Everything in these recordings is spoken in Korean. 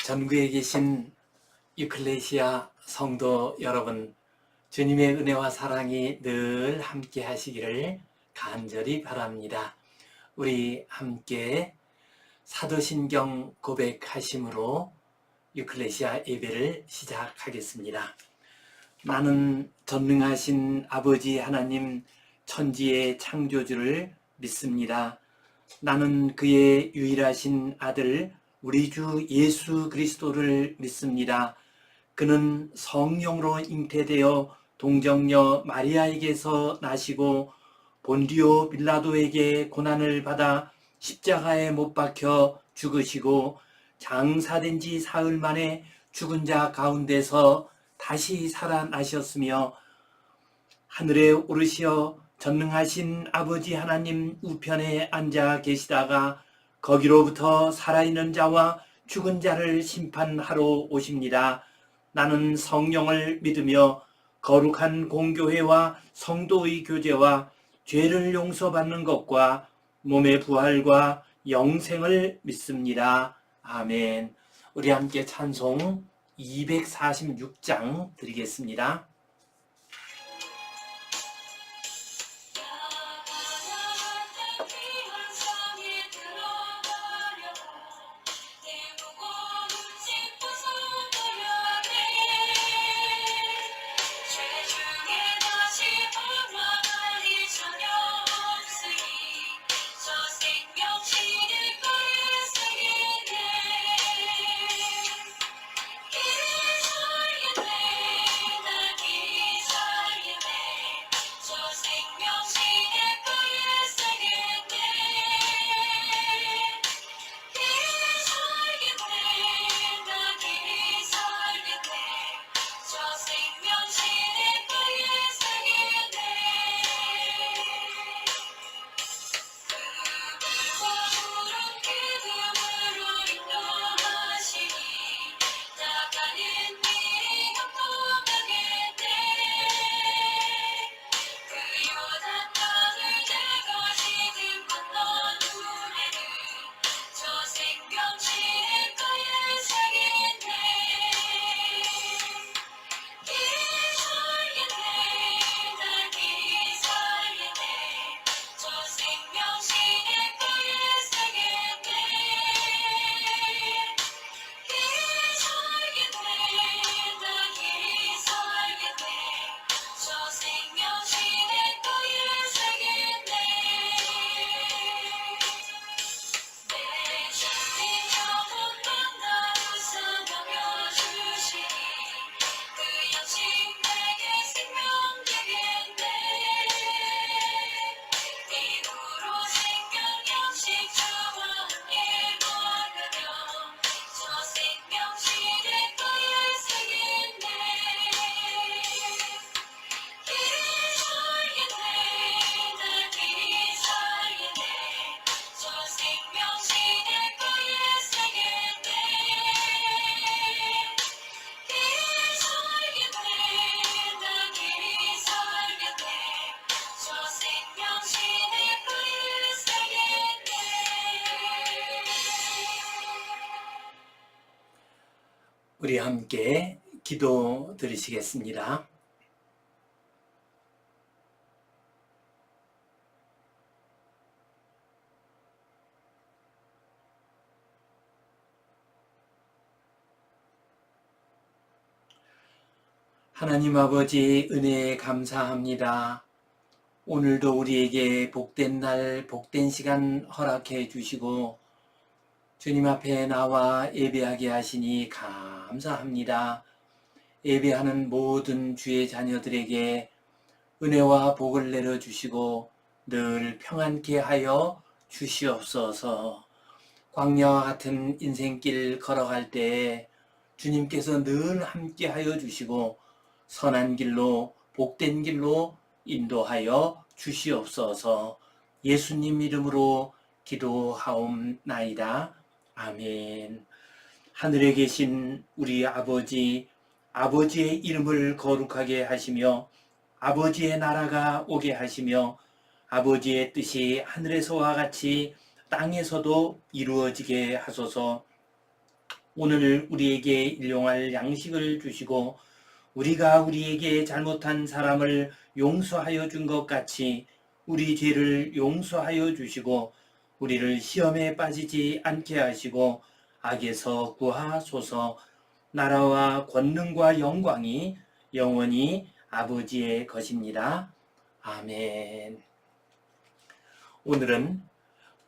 전국에 계신 유클레시아 성도 여러분, 주님의 은혜와 사랑이 늘 함께 하시기를 간절히 바랍니다. 우리 함께 사도신경 고백하심으로 유클레시아 예배를 시작하겠습니다. 나는 전능하신 아버지 하나님 천지의 창조주를 믿습니다. 나는 그의 유일하신 아들 우리 주 예수 그리스도를 믿습니다. 그는 성령으로 잉태되어 동정녀 마리아에게서 나시고 본디오 빌라도에게 고난을 받아 십자가에 못 박혀 죽으시고 장사된 지 사흘 만에 죽은 자 가운데서 다시 살아나셨으며 하늘에 오르시어 전능하신 아버지 하나님 우편에 앉아 계시다가 거기로부터 살아있는 자와 죽은 자를 심판하러 오십니다. 나는 성령을 믿으며 거룩한 공교회와 성도의 교제와 죄를 용서받는 것과 몸의 부활과 영생을 믿습니다. 아멘. 우리 함께 찬송 246장 드리겠습니다. 우리 함께 기도 드리시겠습니다. 하나님 아버지 은혜에 감사합니다. 오늘도 우리에게 복된 날, 복된 시간 허락해 주시고 주님 앞에 나와 예배하게 하시니 감사합니다. 예배하는 모든 주의 자녀들에게 은혜와 복을 내려주시고 늘 평안케 하여 주시옵소서. 광야와 같은 인생길 걸어갈 때에 주님께서 늘 함께 하여 주시고 선한 길로 복된 길로 인도하여 주시옵소서. 예수님 이름으로 기도하옵나이다. 아멘. 하늘에 계신 우리 아버지, 아버지의 이름을 거룩하게 하시며 아버지의 나라가 오게 하시며 아버지의 뜻이 하늘에서와 같이 땅에서도 이루어지게 하소서. 오늘 우리에게 일용할 양식을 주시고 우리가 우리에게 잘못한 사람을 용서하여 준 것 같이 우리 죄를 용서하여 주시고 우리를 시험에 빠지지 않게 하시고 악에서 구하소서. 나라와 권능과 영광이 영원히 아버지의 것입니다. 아멘. 오늘은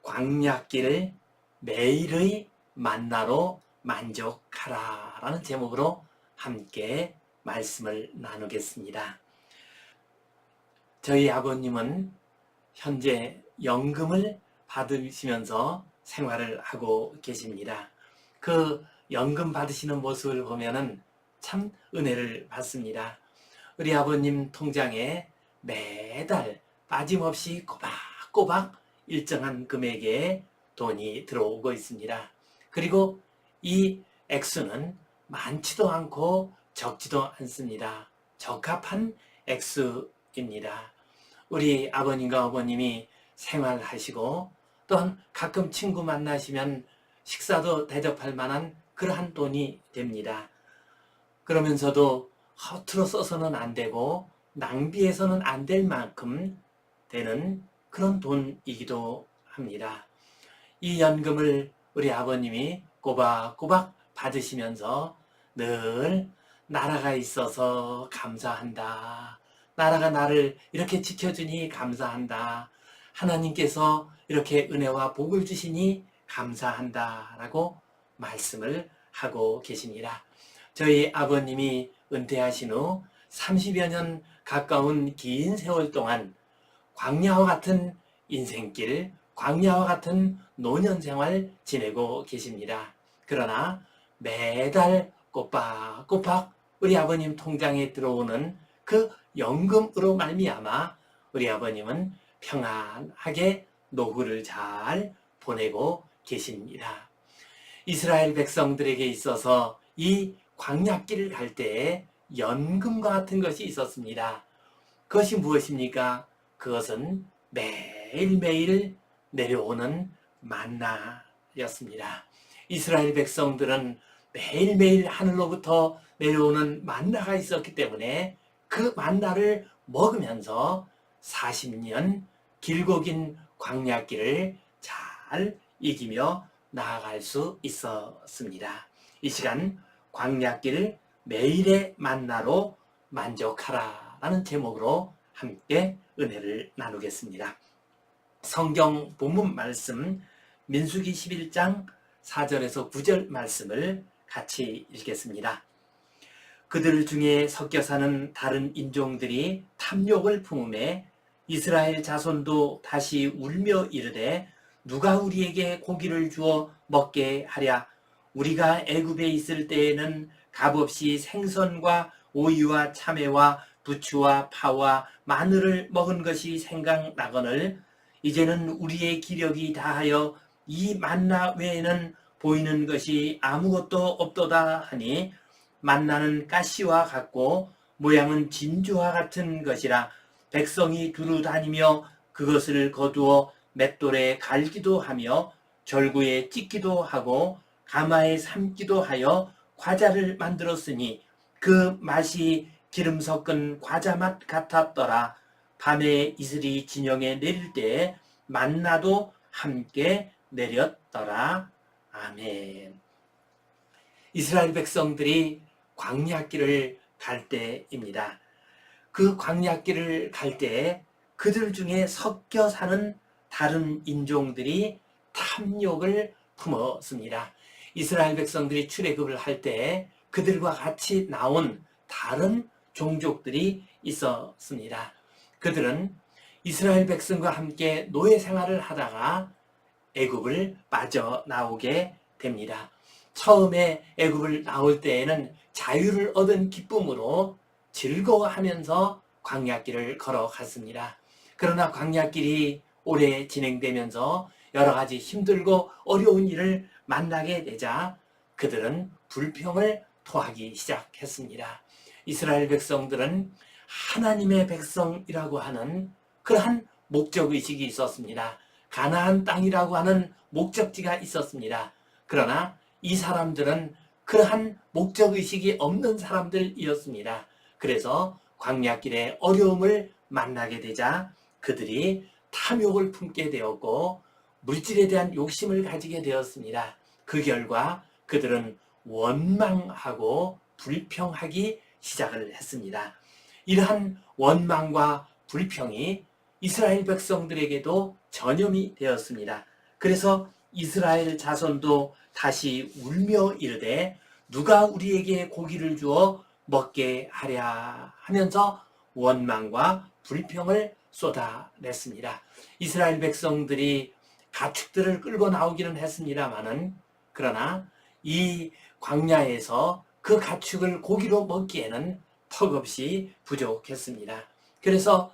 광야길 매일의 만나로 만족하라 라는 제목으로 함께 말씀을 나누겠습니다. 저희 아버님은 현재 연금을 받으시면서 생활을 하고 계십니다. 그 연금 받으시는 모습을 보면은 참 은혜를 받습니다. 우리 아버님 통장에 매달 빠짐없이 꼬박꼬박 일정한 금액의 돈이 들어오고 있습니다. 그리고 이 액수는 많지도 않고 적지도 않습니다. 적합한 액수입니다. 우리 아버님과 어머님이 생활하시고 또한 가끔 친구 만나시면 식사도 대접할 만한 그러한 돈이 됩니다. 그러면서도 허투루 써서는 안 되고 낭비해서는 안 될 만큼 되는 그런 돈이기도 합니다. 이 연금을 우리 아버님이 꼬박꼬박 받으시면서 늘 나라가 있어서 감사한다. 나라가 나를 이렇게 지켜주니 감사한다. 하나님께서 이렇게 은혜와 복을 주시니 감사한다 라고 말씀을 하고 계십니다. 저희 아버님이 은퇴하신 후 30여 년 가까운 긴 세월 동안 광야와 같은 인생길, 광야와 같은 노년생활 지내고 계십니다. 그러나 매달 꼬박꼬박 우리 아버님 통장에 들어오는 그 연금으로 말미암아 우리 아버님은 평안하게 노후를 잘 보내고 계십니다. 이스라엘 백성들에게 있어서 이 광야길을 갈 때에 연금과 같은 것이 있었습니다. 그것이 무엇입니까? 그것은 매일매일 내려오는 만나였습니다. 이스라엘 백성들은 매일매일 하늘로부터 내려오는 만나가 있었기 때문에 그 만나를 먹으면서 40년 길고 긴 광야길을 잘 이기며 나아갈 수 있었습니다. 이 시간 광야길 매일의 만나로 만족하라 라는 제목으로 함께 은혜를 나누겠습니다. 성경 본문 말씀 민수기 11장 4절에서 9절 말씀을 같이 읽겠습니다. 그들 중에 섞여 사는 다른 인종들이 탐욕을 품음에 이스라엘 자손도 다시 울며 이르되 누가 우리에게 고기를 주어 먹게 하랴. 우리가 애굽에 있을 때에는 값없이 생선과 오이와 참외와 부추와 파와 마늘을 먹은 것이 생각나거늘 이제는 우리의 기력이 다하여 이 만나 외에는 보이는 것이 아무것도 없도다 하니 만나는 가시와 같고 모양은 진주와 같은 것이라 백성이 두루 다니며 그것을 거두어 맷돌에 갈기도 하며 절구에 찢기도 하고 가마에 삶기도 하여 과자를 만들었으니 그 맛이 기름 섞은 과자 맛 같았더라. 밤에 이슬이 진영에 내릴 때에 만나도 함께 내렸더라. 아멘. 이스라엘 백성들이 광야길을 갈 때입니다. 그 광야길을 갈 때에 그들 중에 섞여 사는 다른 인종들이 탐욕을 품었습니다. 이스라엘 백성들이 출애굽을 할 때 그들과 같이 나온 다른 종족들이 있었습니다. 그들은 이스라엘 백성과 함께 노예 생활을 하다가 애굽을 빠져나오게 됩니다. 처음에 애굽을 나올 때에는 자유를 얻은 기쁨으로 즐거워하면서 광야길을 걸어갔습니다. 그러나 광야길이 오래 진행되면서 여러 가지 힘들고 어려운 일을 만나게 되자 그들은 불평을 토하기 시작했습니다. 이스라엘 백성들은 하나님의 백성이라고 하는 그러한 목적의식이 있었습니다. 가나안 땅이라고 하는 목적지가 있었습니다. 그러나 이 사람들은 그러한 목적의식이 없는 사람들이었습니다. 그래서 광야길에 어려움을 만나게 되자 그들이 탐욕을 품게 되었고 물질에 대한 욕심을 가지게 되었습니다. 그 결과 그들은 원망하고 불평하기 시작을 했습니다. 이러한 원망과 불평이 이스라엘 백성들에게도 전염이 되었습니다. 그래서 이스라엘 자손도 다시 울며 이르되 누가 우리에게 고기를 주어 먹게 하랴 하면서 원망과 불평을 쏟아냈습니다. 이스라엘 백성들이 가축들을 끌고 나오기는 했습니다마는 그러나 이 광야에서 그 가축을 고기로 먹기에는 턱없이 부족했습니다. 그래서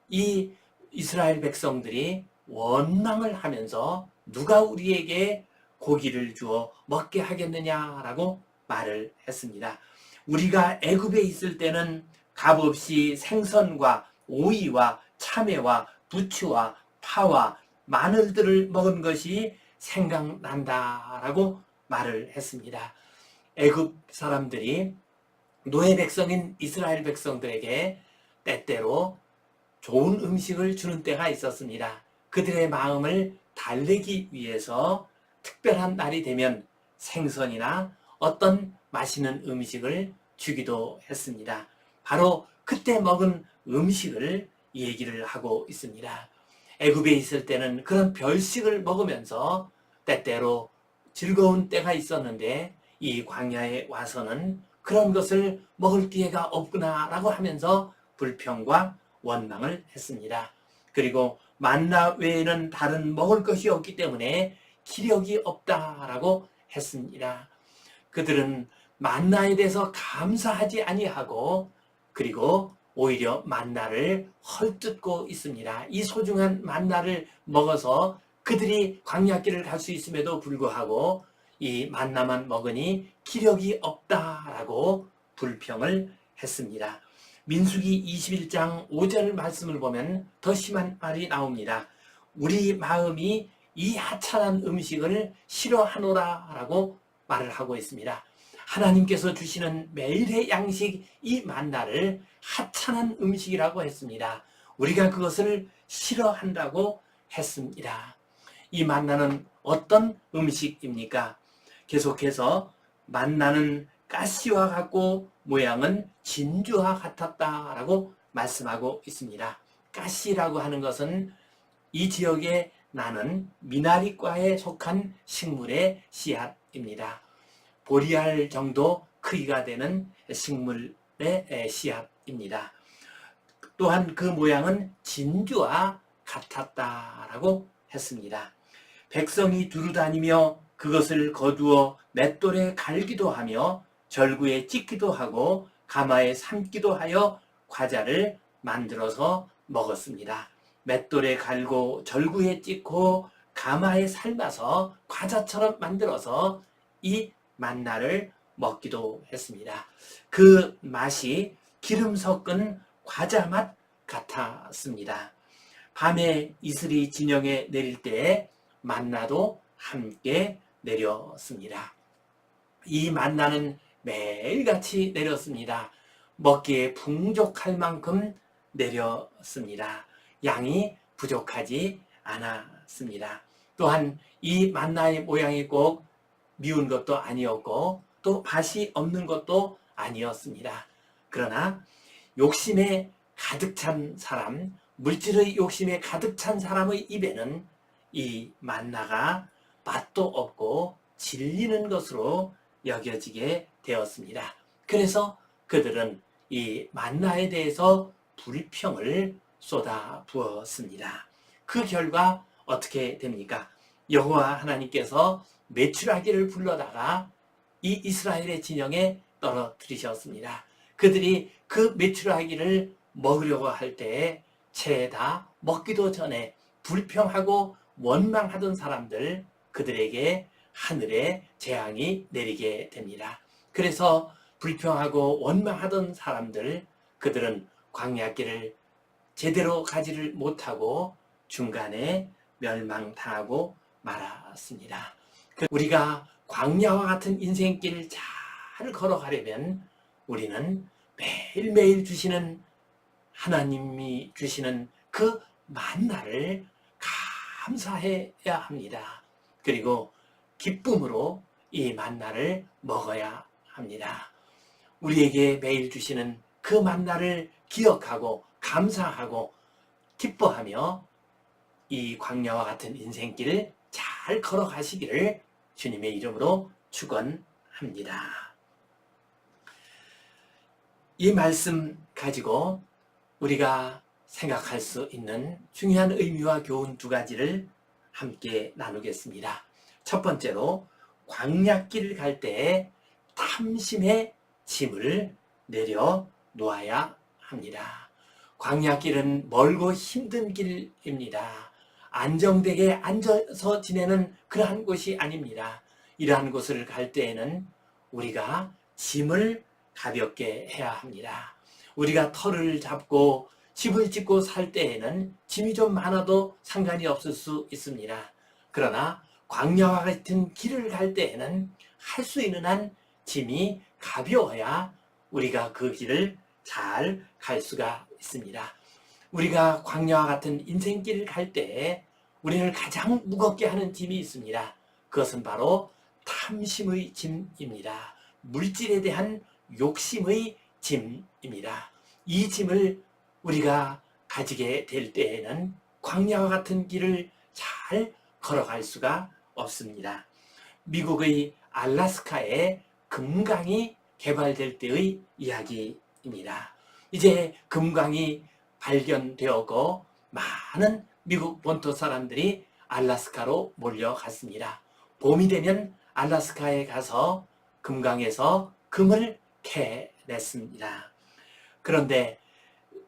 이 이스라엘 백성들이 원망을 하면서 누가 우리에게 고기를 주어 먹게 하겠느냐라고 말을 했습니다. 우리가 애굽에 있을 때는 값없이 생선과 오이와 참외와 부추와 파와 마늘들을 먹은 것이 생각난다라고 말을 했습니다. 애굽 사람들이 노예 백성인 이스라엘 백성들에게 때때로 좋은 음식을 주는 때가 있었습니다. 그들의 마음을 달래기 위해서 특별한 날이 되면 생선이나 어떤 맛있는 음식을 주기도 했습니다. 바로 그때 먹은 음식을 얘기를 하고 있습니다. 애굽에 있을 때는 그런 별식을 먹으면서 때때로 즐거운 때가 있었는데 이 광야에 와서는 그런 것을 먹을 기회가 없구나라고 하면서 불평과 원망을 했습니다. 그리고 만나 외에는 다른 먹을 것이 없기 때문에 기력이 없다라고 했습니다. 그들은 만나에 대해서 감사하지 아니하고 그리고 오히려 만나를 헐뜯고 있습니다. 이 소중한 만나를 먹어서 그들이 광야길을 갈 수 있음에도 불구하고 이 만나만 먹으니 기력이 없다라고 불평을 했습니다. 민수기 21장 5절 말씀을 보면 더 심한 말이 나옵니다. 우리 마음이 이 하찮은 음식을 싫어하노라라고 말을 하고 있습니다. 하나님께서 주시는 매일의 양식 이 만나를 하찮은 음식이라고 했습니다. 우리가 그것을 싫어한다고 했습니다. 이 만나는 어떤 음식입니까? 계속해서 만나는 가시와 같고 모양은 진주와 같았다라고 말씀하고 있습니다. 가시라고 하는 것은 이 지역에 나는 미나리과에 속한 식물의 씨앗입니다. 보리알 정도 크기가 되는 식물의 씨앗입니다. 또한 그 모양은 진주와 같았다라고 했습니다. 백성이 두루다니며 그것을 거두어 맷돌에 갈기도 하며 절구에 찢기도 하고 가마에 삶기도 하여 과자를 만들어서 먹었습니다. 맷돌에 갈고 절구에 찢고 가마에 삶아서 과자처럼 만들어서 이 만나를 먹기도 했습니다. 그 맛이 기름 섞은 과자 맛 같았습니다. 밤에 이슬이 진영에 내릴 때에 만나도 함께 내렸습니다. 이 만나는 매일같이 내렸습니다. 먹기에 풍족할 만큼 내렸습니다. 양이 부족하지 않았습니다. 또한 이 만나의 모양이 꼭 미운 것도 아니었고 또 맛이 없는 것도 아니었습니다. 그러나 욕심에 가득 찬 사람, 물질의 욕심에 가득 찬 사람의 입에는 이 만나가 맛도 없고 질리는 것으로 여겨지게 되었습니다. 그래서 그들은 이 만나에 대해서 불평을 쏟아 부었습니다. 그 결과 어떻게 됩니까? 여호와 하나님께서 메추라기를 불러다가 이 이스라엘의 진영에 떨어뜨리셨습니다. 그들이 그 메추라기를 먹으려고 할 때에 채 다 먹기도 전에 불평하고 원망하던 사람들, 그들에게 하늘의 재앙이 내리게 됩니다. 그래서 불평하고 원망하던 사람들, 그들은 광야길을 제대로 가지를 못하고 중간에 멸망당하고 말았습니다. 우리가 광야와 같은 인생길 잘 걸어가려면 우리는 매일매일 주시는 하나님이 주시는 그 만나를 감사해야 합니다. 그리고 기쁨으로 이 만나를 먹어야 합니다. 우리에게 매일 주시는 그 만나를 기억하고 감사하고 기뻐하며 이 광야와 같은 인생길을 잘 걸어가시기를 주님의 이름으로 축원합니다. 이 말씀 가지고 우리가 생각할 수 있는 중요한 의미와 교훈 두 가지를 함께 나누겠습니다. 첫 번째로 광야길 갈 때에 탐심의 짐을 내려놓아야 합니다. 광야길은 멀고 힘든 길입니다. 안정되게 앉아서 지내는 그러한 곳이 아닙니다. 이러한 곳을 갈 때에는 우리가 짐을 가볍게 해야 합니다. 우리가 터를 잡고 집을 짓고 살 때에는 짐이 좀 많아도 상관이 없을 수 있습니다. 그러나 광야와 같은 길을 갈 때에는 할 수 있는 한 짐이 가벼워야 우리가 그 길을 잘 갈 수가 있습니다. 우리가 광야와 같은 인생길을 갈 때 우리를 가장 무겁게 하는 짐이 있습니다. 그것은 바로 탐심의 짐입니다. 물질에 대한 욕심의 짐입니다. 이 짐을 우리가 가지게 될 때에는 광야와 같은 길을 잘 걸어갈 수가 없습니다. 미국의 알래스카에 금강이 개발될 때의 이야기입니다. 이제 금강이 발견되었고 많은 미국 본토 사람들이 알래스카로 몰려갔습니다. 봄이 되면 알래스카에 가서 금강에서 금을 캐냈습니다. 그런데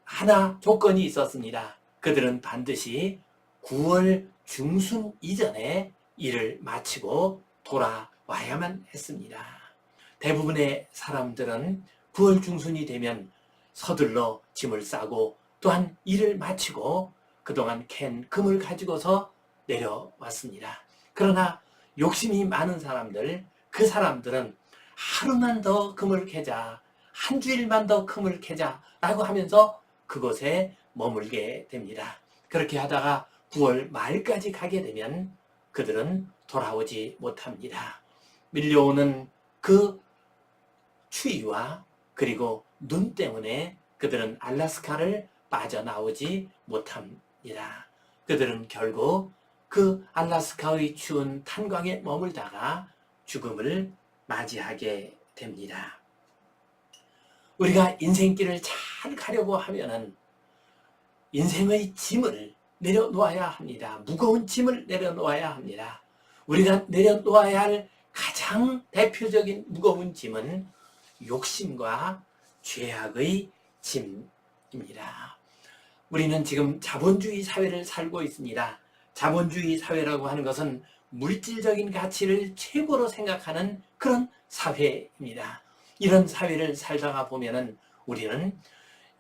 하나 조건이 있었습니다. 그들은 반드시 9월 중순 이전에 일을 마치고 돌아와야만 했습니다. 대부분의 사람들은 9월 중순이 되면 서둘러 짐을 싸고 또한 일을 마치고 그동안 캔 금을 가지고서 내려왔습니다. 그러나 욕심이 많은 사람들, 그 사람들은 하루만 더 금을 캐자, 한 주일만 더 금을 캐자 라고 하면서 그곳에 머물게 됩니다. 그렇게 하다가 9월 말까지 가게 되면 그들은 돌아오지 못합니다. 밀려오는 그 추위와 그리고 눈 때문에 그들은 알래스카를 빠져나오지 못합니다. 그들은 결국 그 알래스카의 추운 탄광에 머물다가 죽음을 맞이하게 됩니다. 우리가 인생길을 잘 가려고 하면은 인생의 짐을 내려놓아야 합니다. 무거운 짐을 내려놓아야 합니다. 우리가 내려놓아야 할 가장 대표적인 무거운 짐은 욕심과 죄악의 짐입니다. 우리는 지금 자본주의 사회를 살고 있습니다. 자본주의 사회라고 하는 것은 물질적인 가치를 최고로 생각하는 그런 사회입니다. 이런 사회를 살다가 보면은 우리는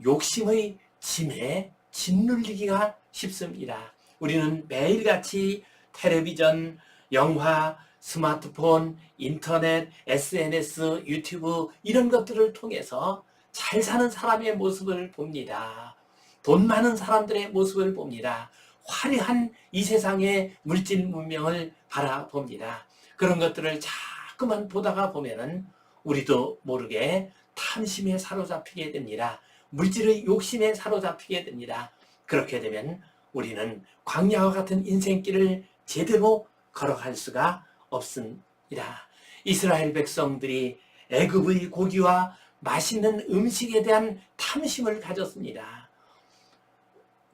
욕심의 짐에 짓눌리기가 쉽습니다. 우리는 매일같이 텔레비전, 영화, 스마트폰, 인터넷, SNS, 유튜브 이런 것들을 통해서 잘 사는 사람의 모습을 봅니다. 돈 많은 사람들의 모습을 봅니다. 화려한 이 세상의 물질 문명을 바라봅니다. 그런 것들을 자꾸만 보다가 보면은 우리도 모르게 탐심에 사로잡히게 됩니다. 물질의 욕심에 사로잡히게 됩니다. 그렇게 되면 우리는 광야와 같은 인생길을 제대로 걸어갈 수가 없습니다. 이스라엘 백성들이 애굽의 고기와 맛있는 음식에 대한 탐심을 가졌습니다.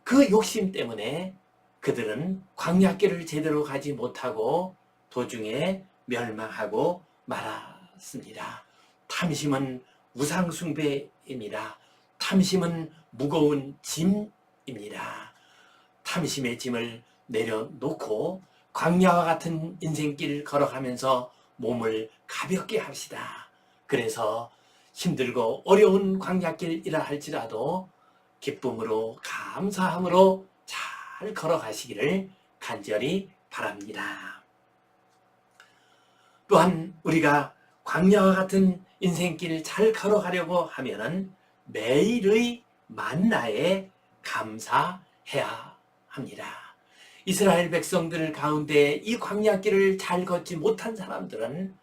그 욕심 때문에 그들은 광야길을 제대로 가지 못하고 도중에 멸망하고 말았습니다. 탐심은 우상숭배입니다. 탐심은 무거운 짐입니다. 탐심의 짐을 내려놓고 광야와 같은 인생길 걸어가면서 몸을 가볍게 합시다. 그래서 힘들고 어려운 광야길이라 할지라도 기쁨으로 감사함으로 잘 걸어가시기를 간절히 바랍니다. 또한 우리가 광야와 같은 인생길을 잘 걸어가려고 하면은 매일의 만나에 감사해야 합니다. 이스라엘 백성들 가운데 이 광야길을 잘 걷지 못한 사람들은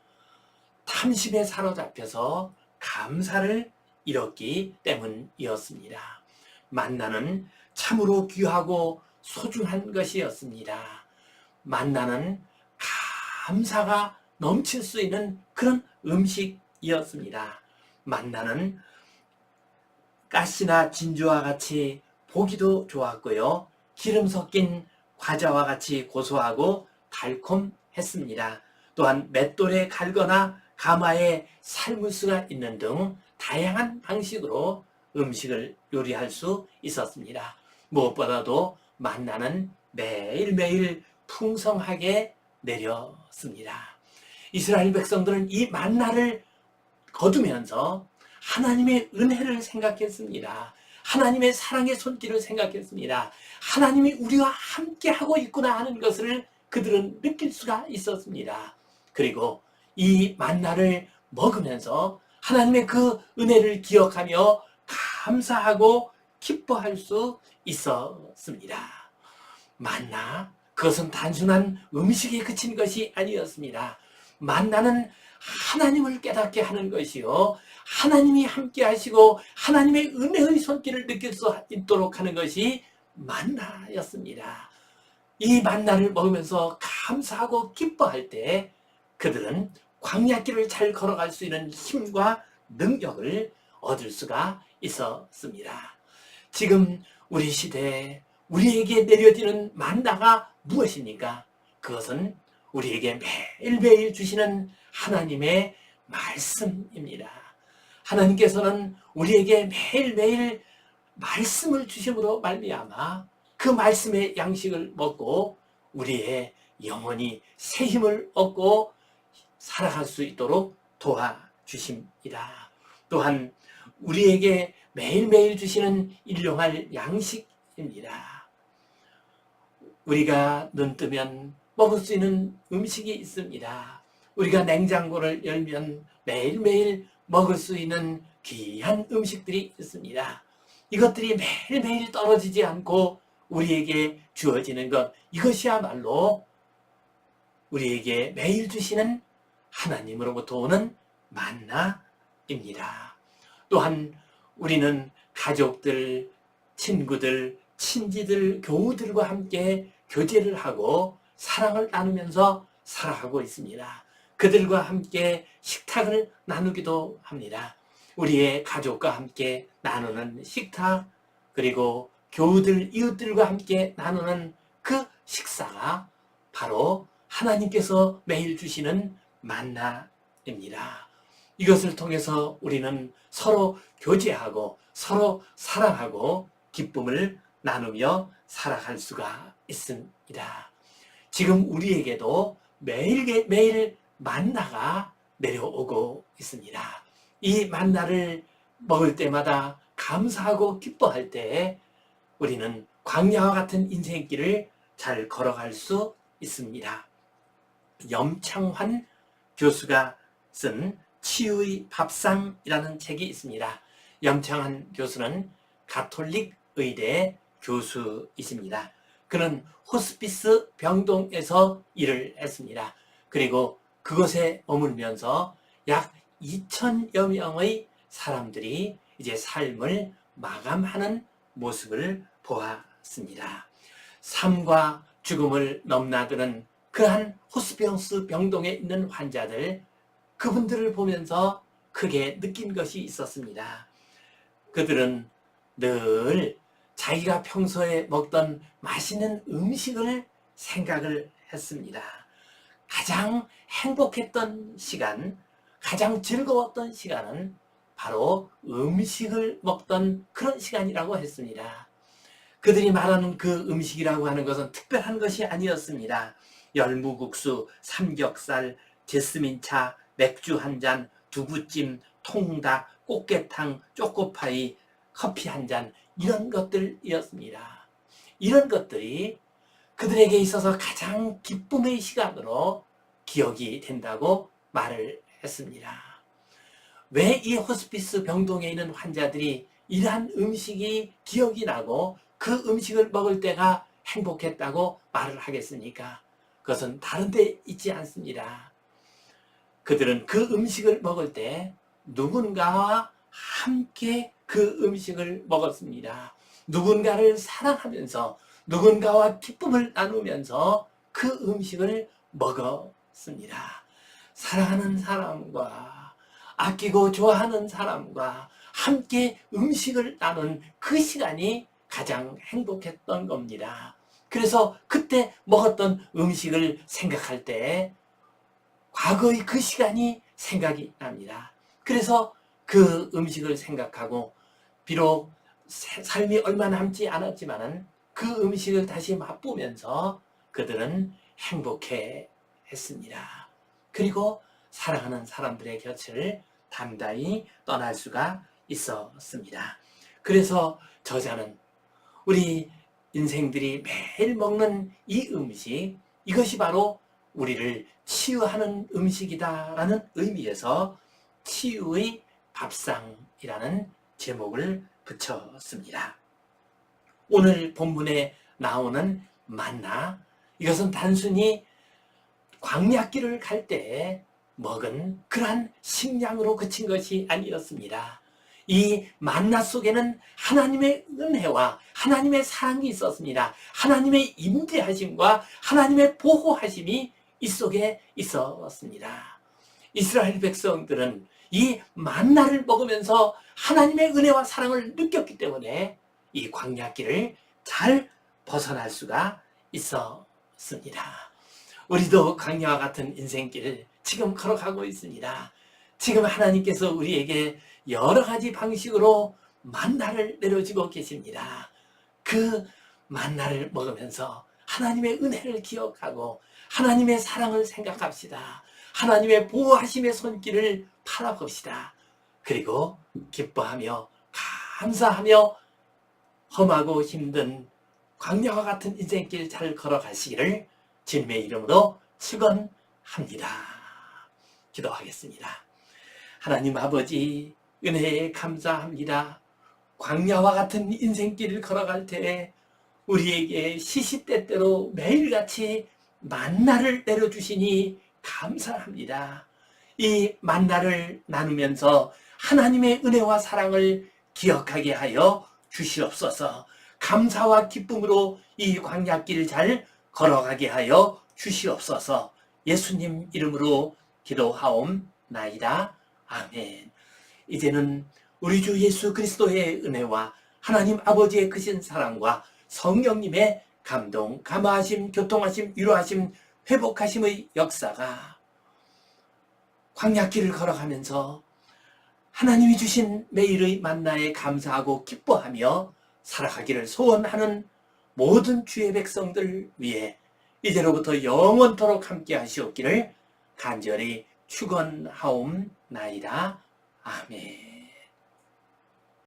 탐심에 사로잡혀서 감사를 잃었기 때문이었습니다. 만나는 참으로 귀하고 소중한 것이었습니다. 만나는 감사가 넘칠 수 있는 그런 음식이었습니다. 만나는 가시나 진주와 같이 보기도 좋았고요. 기름 섞인 과자와 같이 고소하고 달콤했습니다. 또한 맷돌에 갈거나 가마에 삶을 수가 있는 등 다양한 방식으로 음식을 요리할 수 있었습니다. 무엇보다도 만나는 매일매일 풍성하게 내렸습니다. 이스라엘 백성들은 이 만나를 거두면서 하나님의 은혜를 생각했습니다. 하나님의 사랑의 손길을 생각했습니다. 하나님이 우리와 함께하고 있구나 하는 것을 그들은 느낄 수가 있었습니다. 그리고 이 만나를 먹으면서 하나님의 그 은혜를 기억하며 감사하고 기뻐할 수 있었습니다. 만나, 그것은 단순한 음식에 그친 것이 아니었습니다. 만나는 하나님을 깨닫게 하는 것이요, 하나님이 함께 하시고 하나님의 은혜의 손길을 느낄 수 있도록 하는 것이 만나였습니다. 이 만나를 먹으면서 감사하고 기뻐할 때 그들은 광야길을 잘 걸어갈 수 있는 힘과 능력을 얻을 수가 있었습니다. 지금 우리 시대에 우리에게 내려지는 만나가 무엇입니까? 그것은 우리에게 매일매일 주시는 하나님의 말씀입니다. 하나님께서는 우리에게 매일매일 말씀을 주심으로 말미암아 그 말씀의 양식을 먹고 우리의 영혼이 새 힘을 얻고 살아갈 수 있도록 도와주십니다. 또한 우리에게 매일매일 주시는 일용할 양식입니다. 우리가 눈 뜨면 먹을 수 있는 음식이 있습니다. 우리가 냉장고를 열면 매일매일 먹을 수 있는 귀한 음식들이 있습니다. 이것들이 매일매일 떨어지지 않고 우리에게 주어지는 것, 이것이야말로 우리에게 매일 주시는 하나님으로부터 오는 만나입니다. 또한 우리는 가족들, 친구들, 친지들, 교우들과 함께 교제를 하고 사랑을 나누면서 살아가고 있습니다. 그들과 함께 식탁을 나누기도 합니다. 우리의 가족과 함께 나누는 식탁, 그리고 교우들, 이웃들과 함께 나누는 그 식사가 바로 하나님께서 매일 주시는 만나입니다. 이것을 통해서 우리는 서로 교제하고 서로 사랑하고 기쁨을 나누며 살아갈 수가 있습니다. 지금 우리에게도 매일매일 만나가 내려오고 있습니다. 이 만나를 먹을 때마다 감사하고 기뻐할 때 우리는 광야와 같은 인생길을 잘 걸어갈 수 있습니다. 염창환 교수가 쓴 치유의 밥상이라는 책이 있습니다. 염창환 교수는 가톨릭 의대 교수이십니다. 그는 호스피스 병동에서 일을 했습니다. 그리고 그곳에 머물면서 약 2,000여 명의 사람들이 이제 삶을 마감하는 모습을 보았습니다. 삶과 죽음을 넘나드는 그러한 호스피스 병동에 있는 환자들, 그분들을 보면서 크게 느낀 것이 있었습니다. 그들은 늘 자기가 평소에 먹던 맛있는 음식을 생각을 했습니다. 가장 행복했던 시간, 가장 즐거웠던 시간은 바로 음식을 먹던 그런 시간이라고 했습니다. 그들이 말하는 그 음식이라고 하는 것은 특별한 것이 아니었습니다. 열무국수, 삼겹살, 제스민차, 맥주 한 잔, 두부찜, 통닭, 꽃게탕, 초코파이, 커피 한 잔, 이런 것들이었습니다. 이런 것들이 그들에게 있어서 가장 기쁨의 시간으로 기억이 된다고 말을 했습니다. 왜 이 호스피스 병동에 있는 환자들이 이러한 음식이 기억이 나고 그 음식을 먹을 때가 행복했다고 말을 하겠습니까? 그것은 다른 데 있지 않습니다. 그들은 그 음식을 먹을 때 누군가와 함께 그 음식을 먹었습니다. 누군가를 사랑하면서 누군가와 기쁨을 나누면서 그 음식을 먹었습니다. 사랑하는 사람과 아끼고 좋아하는 사람과 함께 음식을 나눈 그 시간이 가장 행복했던 겁니다. 그래서 그때 먹었던 음식을 생각할 때 과거의 그 시간이 생각이 납니다. 그래서 그 음식을 생각하고 비록 삶이 얼마 남지 않았지만 그 음식을 다시 맛보면서 그들은 행복해 했습니다. 그리고 사랑하는 사람들의 곁을 담다히 떠날 수가 있었습니다. 그래서 저자는 우리 인생들이 매일 먹는 이 음식, 이것이 바로 우리를 치유하는 음식이다라는 의미에서 치유의 밥상이라는 제목을 붙였습니다. 오늘 본문에 나오는 만나, 이것은 단순히 광야길을 갈 때 먹은 그러한 식량으로 그친 것이 아니었습니다. 이 만나 속에는 하나님의 은혜와 하나님의 사랑이 있었습니다. 하나님의 임재하심과 하나님의 보호하심이 이 속에 있었습니다. 이스라엘 백성들은 이 만나를 먹으면서 하나님의 은혜와 사랑을 느꼈기 때문에 이 광야길을 잘 벗어날 수가 있었습니다. 우리도 광야와 같은 인생길 지금 걸어가고 있습니다. 지금 하나님께서 우리에게 여러 가지 방식으로 만나를 내려주고 계십니다. 그 만나를 먹으면서 하나님의 은혜를 기억하고 하나님의 사랑을 생각합시다. 하나님의 보호하심의 손길을 바라봅시다. 그리고 기뻐하며 감사하며 험하고 힘든 광야와 같은 인생길 잘 걸어가시기를 주님의 이름으로 축원합니다. 기도하겠습니다. 하나님 아버지, 은혜에 감사합니다. 광야와 같은 인생길을 걸어갈 때 우리에게 시시때때로 매일같이 만나를 내려주시니 감사합니다. 이 만나를 나누면서 하나님의 은혜와 사랑을 기억하게 하여 주시옵소서. 감사와 기쁨으로 이 광야길을 잘 걸어가게 하여 주시옵소서. 예수님 이름으로 기도하옵나이다. 아멘. 이제는 우리 주 예수 그리스도의 은혜와 하나님 아버지의 크신 사랑과 성령님의 감동, 감화하심, 교통하심, 위로하심, 회복하심의 역사가 광야길을 걸어가면서 하나님이 주신 매일의 만나에 감사하고 기뻐하며 살아가기를 소원하는 모든 주의 백성들 위해 이제로부터 영원토록 함께 하시옵기를 간절히 축원하옵나이다. 아멘.